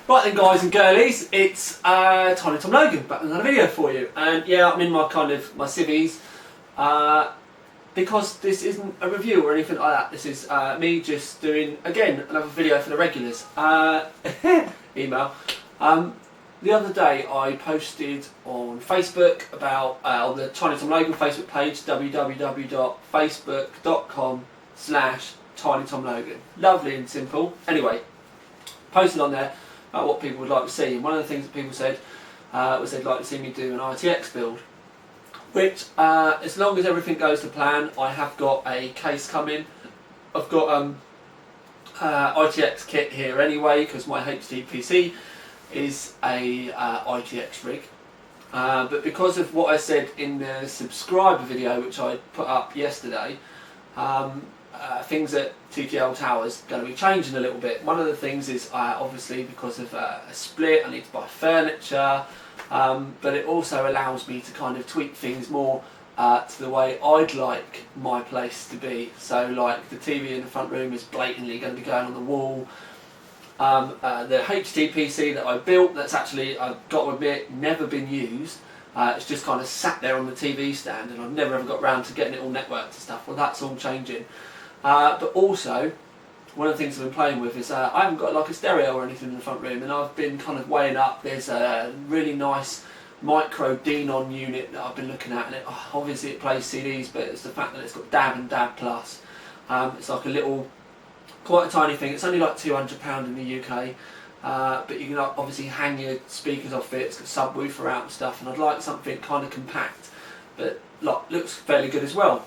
Right then guys and girlies, it's Tiny Tom Logan back with another video for you. And yeah, I'm in my my civvies because this isn't a review or anything like that. This is me just doing, again, another video for the regulars. Email. The other day I posted on Facebook about, on the Tiny Tom Logan Facebook page, www.facebook.com/TinyTomLogan. Lovely and simple. Anyway, posted on there about what people would like to see, and one of the things that people said was they'd like to see me do an ITX build, which as long as everything goes to plan, I have got a case coming. I've got ITX kit here anyway, because my HTPC is a ITX rig, but because of what I said in the subscriber video which I put up yesterday, things at TTL Towers are going to be changing a little bit. One of the things is obviously because of a split, I need to buy furniture, but it also allows me to kind of tweak things more to the way I'd like my place to be. So like the TV in the front room is blatantly going to be going on the wall. The HTPC that I built, that's actually, I've got to admit, never been used. It's just kind of sat there on the TV stand, and I've never ever got round to getting it all networked and stuff. Well, that's all changing. But also, one of the things I've been playing with is I haven't got like a stereo or anything in the front room, and I've been kind of weighing up. There's a really nice micro Denon unit that I've been looking at, and obviously it plays CDs, but it's the fact that it's got DAB and DAB plus. It's like a little, quite a tiny thing. It's only like £200 in the UK, but you can obviously hang your speakers off it. It's got subwoofer out and stuff, and I'd like something kind of compact, but like, looks fairly good as well.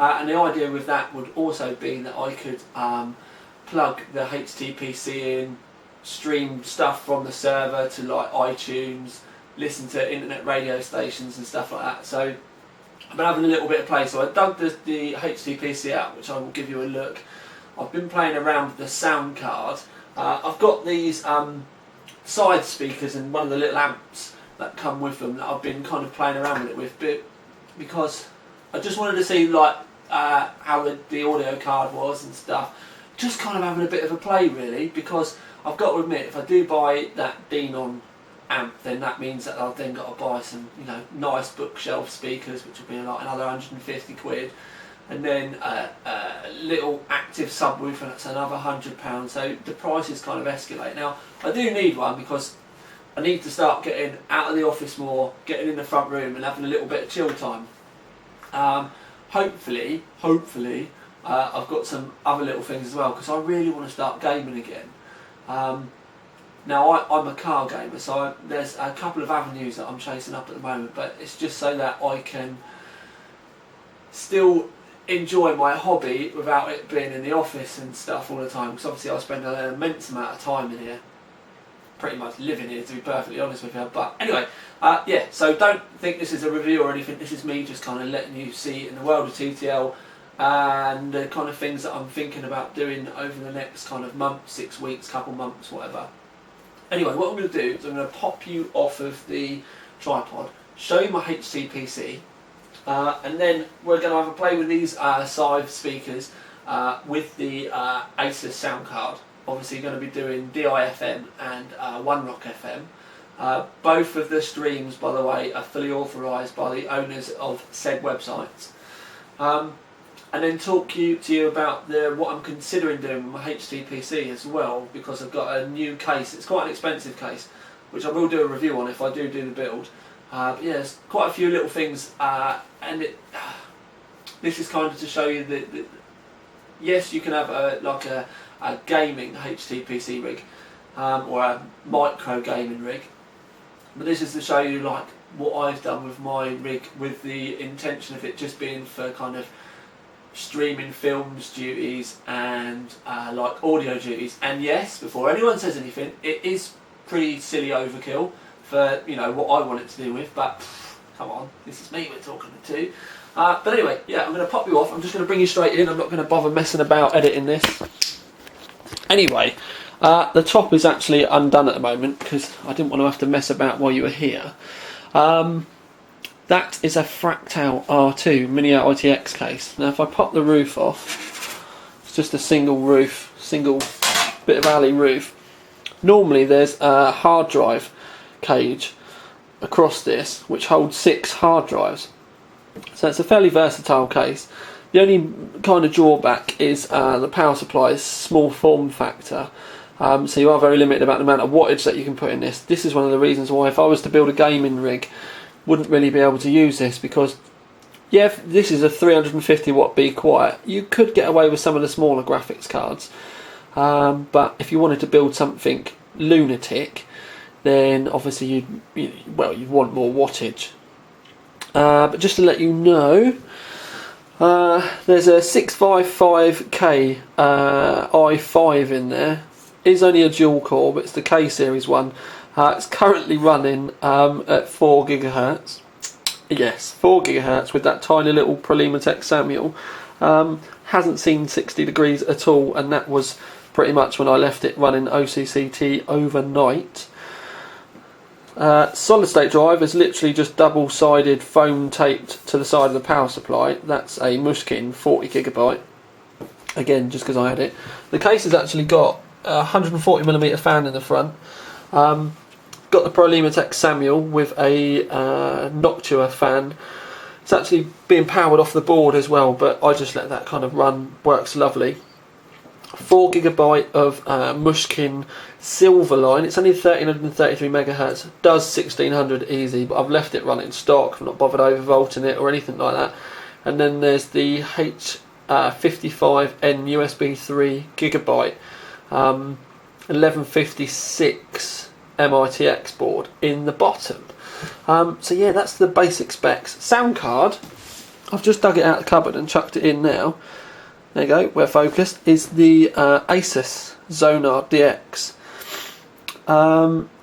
And the idea with that would also be that I could plug the HTPC in, stream stuff from the server to like iTunes, listen to internet radio stations and stuff like that. So I've been having a little bit of play. So I dug the HTPC out, which I will give you a look. I've been playing around with the sound card. I've got these side speakers and one of the little amps that come with them that I've been kind of playing around with it with, because I just wanted to see like how the audio card was and stuff. Just kind of having a bit of a play really, because I've got to admit, if I do buy that Denon amp, then that means that I've then got to buy some, you know, nice bookshelf speakers, which will be like another 150 quid. And then a little active subwoofer, that's another £100. So the prices kind of escalate. Now I do need one because I need to start getting out of the office more, getting in the front room and having a little bit of chill time. Hopefully I've got some other little things as well, because I really want to start gaming again. Now I'm a car gamer, so there's a couple of avenues that I'm chasing up at the moment, but it's just so that I can still enjoy my hobby without it being in the office and stuff all the time, because obviously I spend an immense amount of time in here, pretty much living here to be perfectly honest with you. But anyway, yeah, so don't think this is a review or anything. This is me just kind of letting you see in the world of TTL and the kind of things that I'm thinking about doing over the next kind of month, 6 weeks, couple months, whatever. Anyway, what I'm going to do is I'm going to pop you off of the tripod, show you my HTPC, and then we're going to have a play with these side speakers with the Asus sound card. Obviously going to be doing DI-FM and One Rock FM. Both of the streams, by the way, are fully authorised by the owners of said websites. And then talk to you about what I'm considering doing with my HTPC as well, because I've got a new case. It's quite an expensive case, which I will do a review on if I do the build. But yeah, there's quite a few little things, and this is kind of to show you that yes, you can have a gaming HTPC rig, or a micro gaming rig, but this is to show you like what I've done with my rig, with the intention of it just being for kind of streaming films duties and like audio duties. And yes, before anyone says anything, it is pretty silly overkill for, you know, what I want it to do with, but come on, this is me we're talking to. But anyway, yeah, I'm going to pop you off. I'm just going to bring you straight in. I'm not going to bother messing about editing this. Anyway, the top is actually undone at the moment because I didn't want to have to mess about while you were here. That is a Fractal R2 Mini ITX case. Now if I pop the roof off, it's just a single roof, single bit of alley roof. Normally there's a hard drive cage across this which holds 6 hard drives, so it's a fairly versatile case. The only kind of drawback is the power supply's small form factor, so you are very limited about the amount of wattage that you can put in this. This is one of the reasons why if I was to build a gaming rig, wouldn't really be able to use this, because yeah, this is a 350 watt Be Quiet. You could get away with some of the smaller graphics cards, but if you wanted to build something lunatic, then obviously you'd want more wattage. But just to let you know, there's a 655K i5 in there. It is only a dual core, but it's the K series one. It's currently running at 4 GHz. Yes, 4 GHz with that tiny little Originae Samuel. Hasn't seen 60 degrees at all, and that was pretty much when I left it running OCCT overnight. Solid state drive is literally just double-sided foam taped to the side of the power supply. That's a Mushkin 40GB. Again, just because I had it. The case has actually got a 140mm fan in the front. Got the Originae Samuel with a Noctua fan. It's actually being powered off the board as well, but I just let that kind of run. Works lovely. 4GB of Mushkin Silverline. It's only 1333 MHz. Does 1600 easy, but I've left it running stock. I've not bothered overvolting it or anything like that. And then there's the H55N USB 3GB 1156 M-ITX board in the bottom. So yeah, that's the basic specs. Sound card, I've just dug it out of the cupboard and chucked it in now. There you go, we're focused, is the Asus Xonar DX.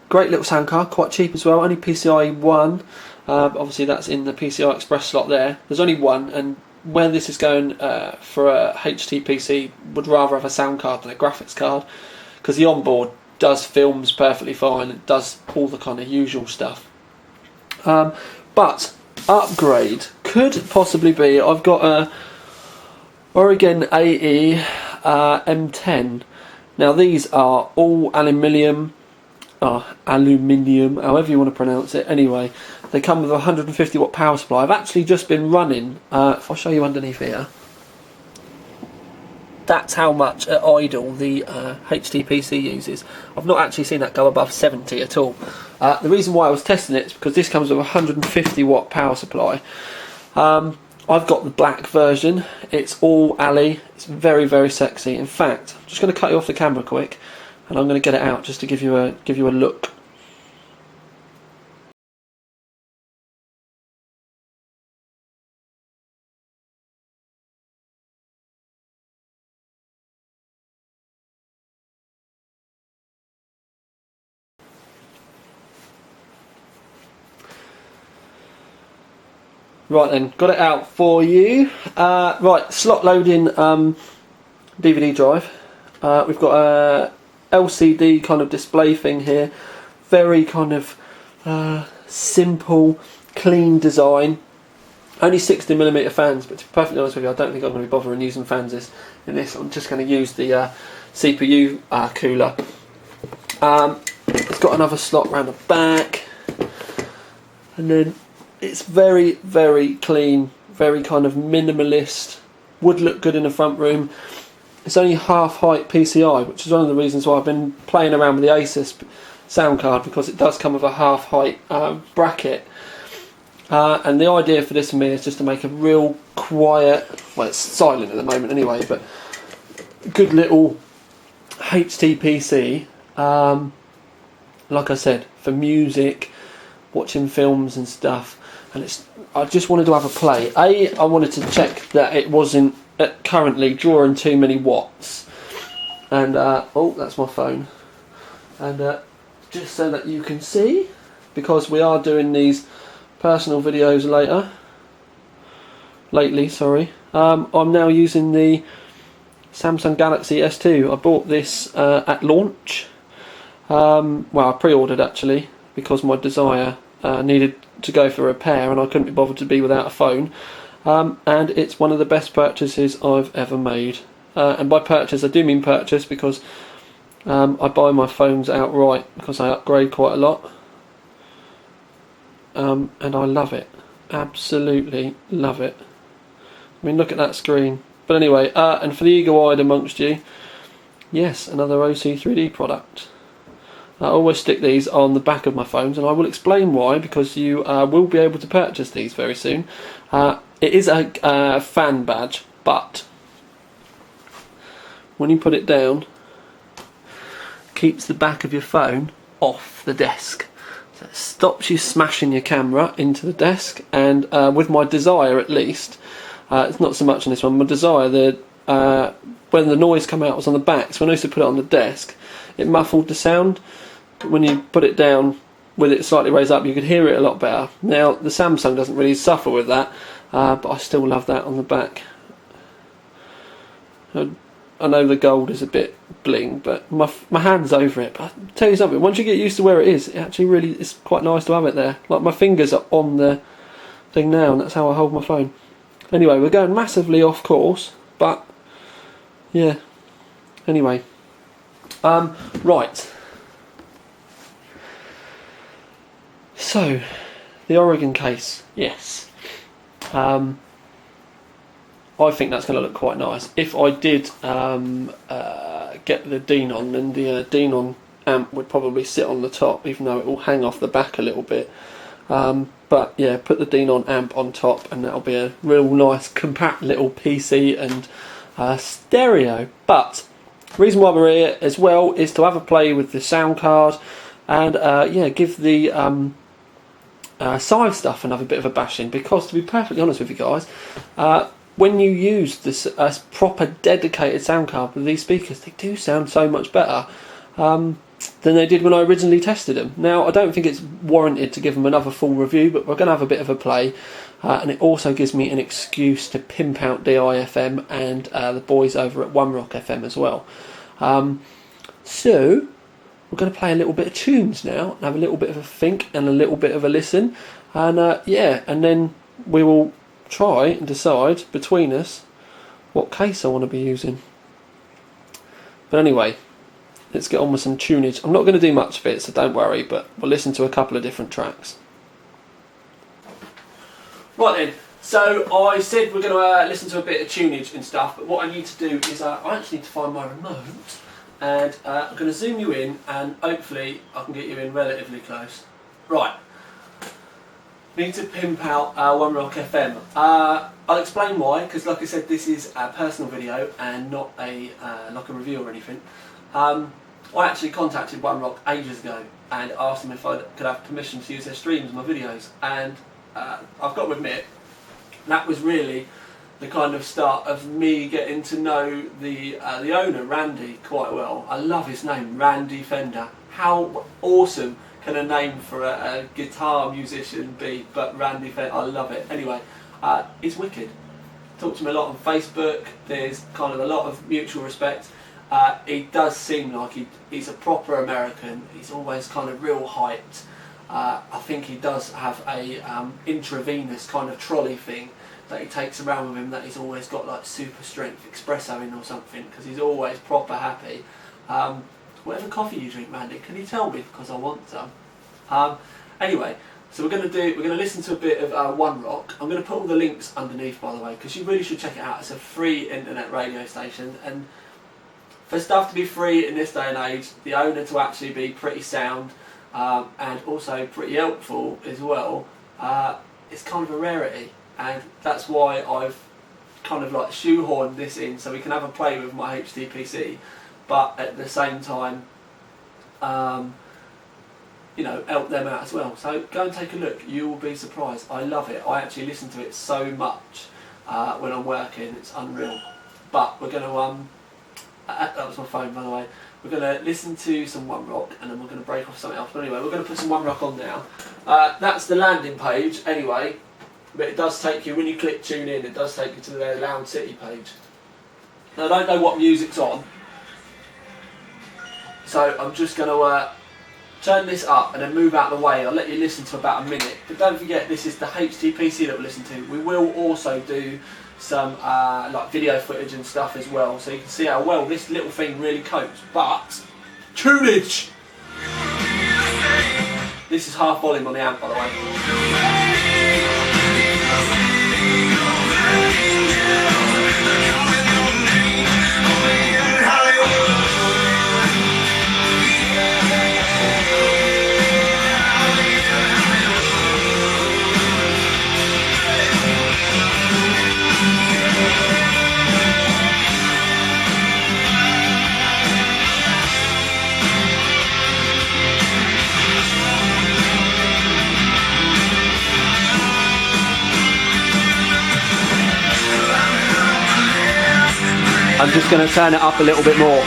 Great little sound card, quite cheap as well, only PCI 1. Obviously that's in the PCI Express slot there. There's only one, and where this is going for a HTPC, would rather have a sound card than a graphics card, because the onboard does films perfectly fine, it does all the kind of usual stuff. But upgrade could possibly be, I've got a Originae M10. Now these are all aluminium, however you want to pronounce it. Anyway, they come with a 150 watt power supply. I've actually just been running, if I show you underneath here, that's how much at idle the HTPC uses. I've not actually seen that go above 70 at all. The reason why I was testing it is because this comes with a 150 watt power supply. I've got the black version. It's all Ali. It's very, very sexy. In fact, I'm just going to cut you off the camera quick, and I'm going to get it out just to give you a look. Right then, got it out for you. Right, slot loading DVD drive. We've got a LCD kind of display thing here. Very kind of simple, clean design. Only 60mm fans, but to be perfectly honest with you, I don't think I'm going to be bothering using fans in this. I'm just going to use the CPU cooler. It's got another slot around the back, and then it's very, very clean, very kind of minimalist. Would look good in the front room. It's only half height PCI, which is one of the reasons why I've been playing around with the Asus sound card, because it does come with a half height bracket. And the idea for this for me is just to make a real quiet, well, it's silent at the moment anyway, but good little HTPC. Like I said, for music, watching films and stuff. And I just wanted to have a play. I wanted to check that it wasn't currently drawing too many watts. And, oh, that's my phone. And just so that you can see, because we are doing these personal videos lately, sorry. I'm now using the Samsung Galaxy S2. I bought this at launch. Well, I pre-ordered actually, because my Desire needed to go for repair and I couldn't be bothered to be without a phone. And it's one of the best purchases I've ever made. And by purchase, I do mean purchase, because I buy my phones outright because I upgrade quite a lot, and I love it, absolutely love it. I mean, look at that screen. But anyway, and for the eagle-eyed amongst you, yes, another OC3D product. I always stick these on the back of my phones, and I will explain why, because you will be able to purchase these very soon. It is a fan badge, but when you put it down, it keeps the back of your phone off the desk. So it stops you smashing your camera into the desk, and with my Desire at least, it's not so much on this one, my Desire, when the noise came out was on the back, so when I used to put it on the desk, it muffled the sound. When you put it down with it slightly raised up, you could hear it a lot better. Now the Samsung doesn't really suffer with that, but I still love that on the back. I know the gold is a bit bling, but my hand's over it. But I'll tell you something, once you get used to where it is, it actually really is quite nice to have it there. Like, my fingers are on the thing now, and that's how I hold my phone. Anyway, we're going massively off course, but yeah. Anyway, right. So, the Oregon case, yes. I think that's going to look quite nice. If I did get the Denon, then the Denon amp would probably sit on the top, even though it will hang off the back a little bit. But yeah, put the Denon amp on top, and that'll be a real nice, compact little PC and stereo. But the reason why we're here as well is to have a play with the sound card, and yeah, give the side stuff another bit of a bashing, because to be perfectly honest with you guys, when you use this proper dedicated sound card with these speakers, they do sound so much better than they did when I originally tested them. Now, I don't think it's warranted to give them another full review, but we're going to have a bit of a play, and it also gives me an excuse to pimp out DIFM and the boys over at One Rock FM as well. So we're going to play a little bit of tunes now, and have a little bit of a think and a little bit of a listen, and yeah, and then we will try and decide between us what case I want to be using. But anyway, let's get on with some tunage. I'm not going to do much of it, so don't worry, but we'll listen to a couple of different tracks. Right then, so I said we're going to listen to a bit of tunage and stuff, but what I need to do is I actually need to find my remote, and I'm going to zoom you in, and hopefully I can get you in relatively close. Right. Need to pimp out One Rock FM. I'll explain why, because like I said, this is a personal video and not a like a review or anything. I actually contacted One Rock ages ago and asked them if I could have permission to use their streams, my videos, and I've got to admit, that was really the kind of start of me getting to know the owner, Randy, quite well. I love his name, Randy Fender. How awesome can a name for a guitar musician be, but Randy Fender? I love it. Anyway, it's wicked. Talk to him a lot on Facebook. There's kind of a lot of mutual respect. He does seem like he's a proper American. He's always kind of real hyped. I think he does have a intravenous kind of trolley thing that he takes around with him, that he's always got like super strength espresso in or something, because he's always proper happy. Whatever coffee you drink, Randy, can you tell me, because I want some. Anyway, so we're going to listen to a bit of One Rock. I'm going to put all the links underneath, by the way, because you really should check it out. It's a free internet radio station, and for stuff to be free in this day and age, the owner to actually be pretty sound and also pretty helpful as well, it's kind of a rarity, and that's why I've kind of like shoehorned this in so we can have a play with my HTPC, but at the same time, you know, help them out as well. So go and take a look, you will be surprised. I love it. I actually listen to it so much when I'm working, it's unreal. But we're going to, that was my phone, by the way. We're going to listen to some One Rock, and then we're going to break off something else. But anyway, we're going to put some One Rock on now. That's the landing page anyway, but it does take you, when you click tune in, it does take you to their Lounge City page. Now I don't know what music's on, so I'm just going to turn this up and then move out of the way. I'll let you listen to about a minute, but don't forget, this is the HTPC that we'll listen to. We will also do some like video footage and stuff as well, so you can see how well this little thing really copes. But tunage. This is half volume on the amp, by the way. I'm just going to turn it up a little bit more.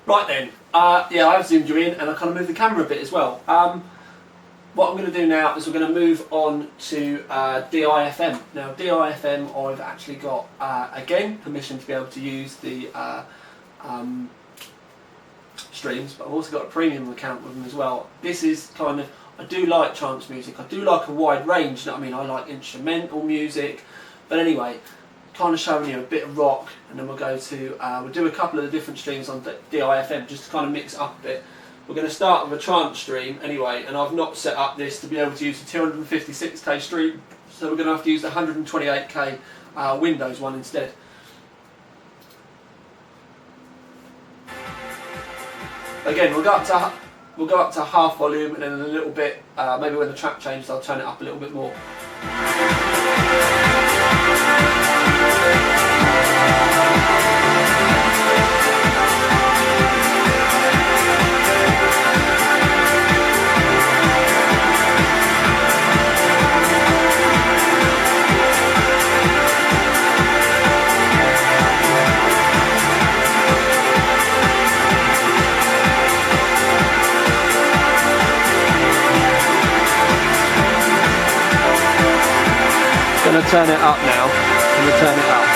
Right then, yeah, I've zoomed you in and I kind of moved the camera a bit as well. What I'm going to do now is we're going to move on to DIFM. Now DIFM, I've actually got, again, permission to be able to use the streams, but I've also got a premium account with them as well. This is kind of, I do like trance music, I do like a wide range, you know what I mean? I like instrumental music, but anyway, kind of showing you a bit of rock, and then we'll go to, we'll do a couple of the different streams on DIFM just to kind of mix it up a bit. We're going to start with a trance stream anyway, and I've not set up this to be able to use the 256k stream, so we're going to have to use the 128k Windows one instead. Again, we'll go up to half volume, and then in a little bit, maybe when the track changes, I'll turn it up a little bit more. I'm going to turn it up now. I'm going to turn it up.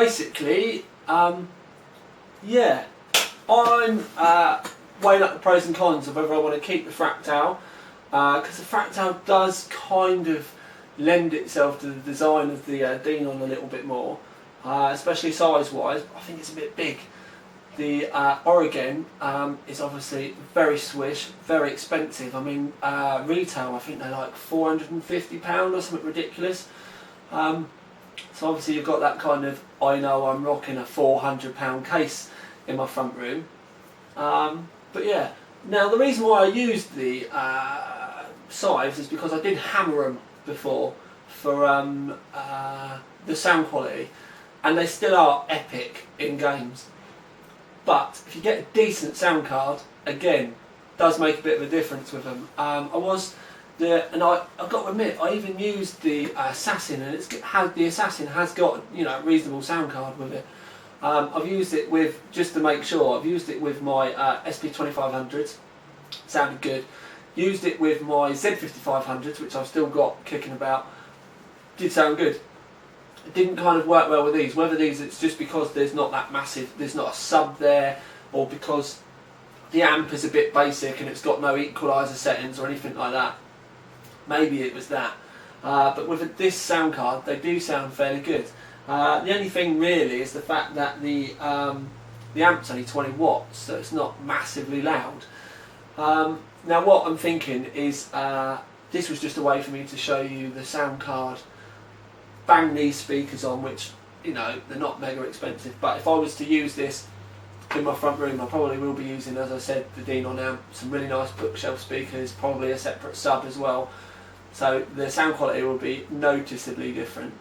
basically, yeah, I'm weighing up the pros and cons of whether I want to keep the Fractal, because the Fractal does kind of lend itself to the design of the Denon a little bit more, especially size-wise. I think it's a bit big. The Originae is obviously very swish, very expensive. I mean, retail, I think they're like £450 or something ridiculous. So obviously you've got that kind of, I know I'm rocking a £400 case in my front room. But yeah, now the reason why I used the sides is because I did hammer them before for the sound quality, and they still are epic in games. But if you get a decent sound card, again, does make a bit of a difference with them. I've got to admit, I even used the Assassin, and the Assassin has got, you know, a reasonable sound card with it. I've used it with, just to make sure, I've used it with my SP2500s, sounded good. Used it with my Z5500s, which I've still got kicking about, did sound good. It didn't kind of work well with these. Whether it's just because there's not that massive, there's not a sub there, or because the amp is a bit basic and it's got no equaliser settings or anything like that. Maybe it was that. But with this sound card, they do sound fairly good. The only thing really is the fact that the amp's only 20 watts, so it's not massively loud. Now what I'm thinking is, this was just a way for me to show you the sound card, bang these speakers on, which, you know, they're not mega expensive, but if I was to use this in my front room, I probably will be using, as I said, the Denon amp, some really nice bookshelf speakers, probably a separate sub as well, so the sound quality will be noticeably different.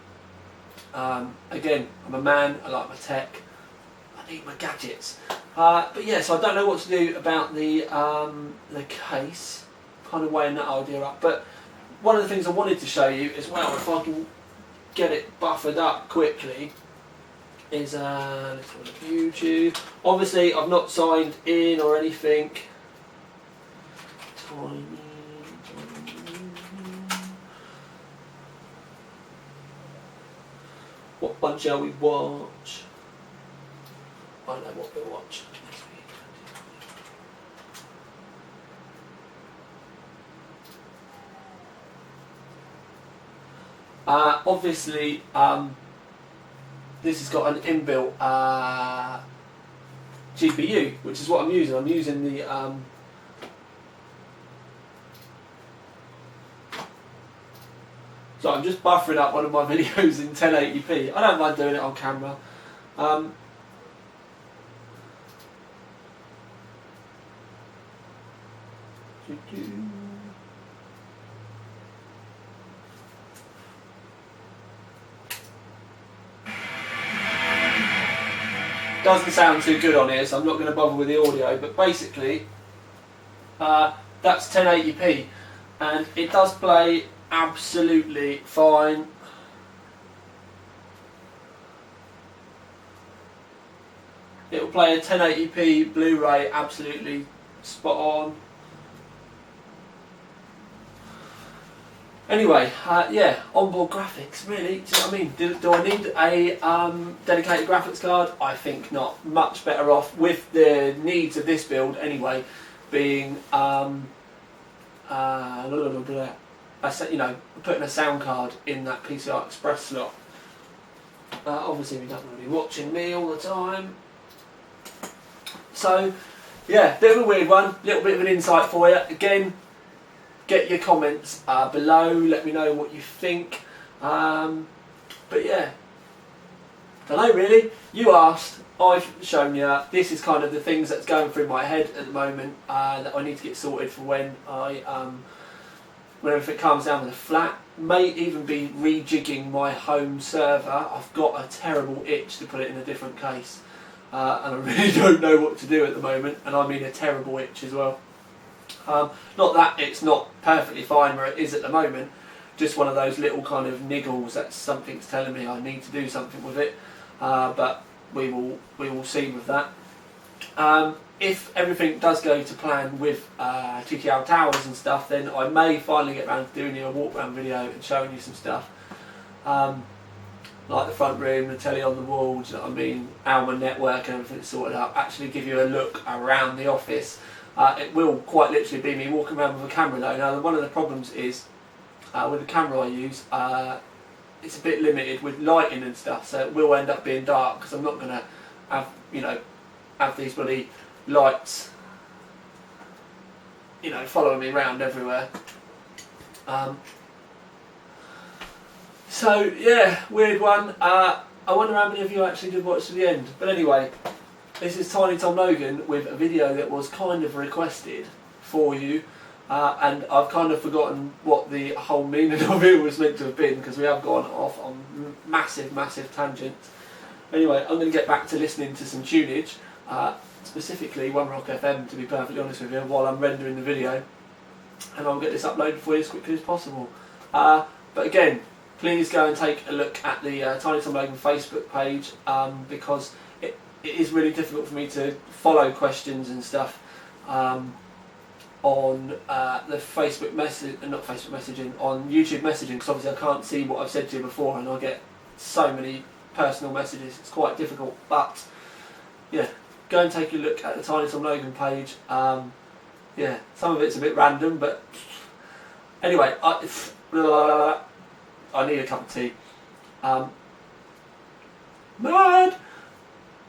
Again, I'm a man, I like my tech, I need my gadgets. But yeah, so I don't know what to do about the case, kind of weighing that idea up, but one of the things I wanted to show you as well, if I can get it buffered up quickly, is let's go to YouTube. Obviously I've not signed in or anything. What one shall we watch? I don't know what we'll watch next week. Obviously, this has got an inbuilt GPU, which is what I'm using. I'm using the so I'm just buffering up one of my videos in 1080p. I don't mind doing it on camera. Doesn't sound too good on here, so I'm not going to bother with the audio, but basically that's 1080p and it does play absolutely fine. It will play a 1080p Blu-ray absolutely spot on. Anyway, yeah, onboard graphics, really, do you know what I mean? Do I need a dedicated graphics card? I think not. Much better off with the needs of this build anyway, being, you know, putting a sound card in that PCI Express slot. Obviously we don't want to be watching me all the time. So, yeah, bit of a weird one, little bit of an insight for you. Again, get your comments below, let me know what you think. But yeah, don't know really. You asked, I've shown you. This is kind of the things that's going through my head at the moment that I need to get sorted for when everything calms down with the flat. May even be rejigging my home server. I've got a terrible itch to put it in a different case, and I really don't know what to do at the moment, and I mean a terrible itch as well. Not that it's not perfectly fine where it is at the moment, just one of those little kind of niggles that something's telling me I need to do something with it, but we will see with that. If everything does go to plan with TTL towers and stuff, then I may finally get around to doing you a walk around video and showing you some stuff. like the front room, the telly on the wall, do you know what I mean, Alma network and everything sorted out, actually give you a look around the office. It will quite literally be me walking around with a camera though. Now one of the problems is with the camera I use, it's a bit limited with lighting and stuff, so it will end up being dark because I'm not going to have, have these bloody lights, following me around everywhere. So yeah, weird one. I wonder how many of you actually did watch to the end. But anyway, this is Tiny Tom Logan with a video that was kind of requested for you. And I've kind of forgotten what the whole meaning of it was meant to have been, because we have gone off on massive tangents. Anyway, I'm going to get back to listening to some tunage, specifically One Rock FM, to be perfectly honest with you, while I'm rendering the video, and I'll get this uploaded for you as quickly as possible. But again, please go and take a look at the Tiny Tom Logan Facebook page, because it is really difficult for me to follow questions and stuff on the Facebook message, not Facebook messaging, on YouTube messaging, because obviously I can't see what I've said to you before, and I get so many personal messages. It's quite difficult. But yeah, go and take a look at the Tiny Tom Logan page. Yeah, some of it's a bit random, but anyway, I need a cup of tea. Mad!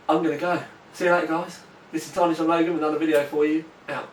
I'm gonna go. See you later, guys. This is Tiny Tom Logan with another video for you. Out.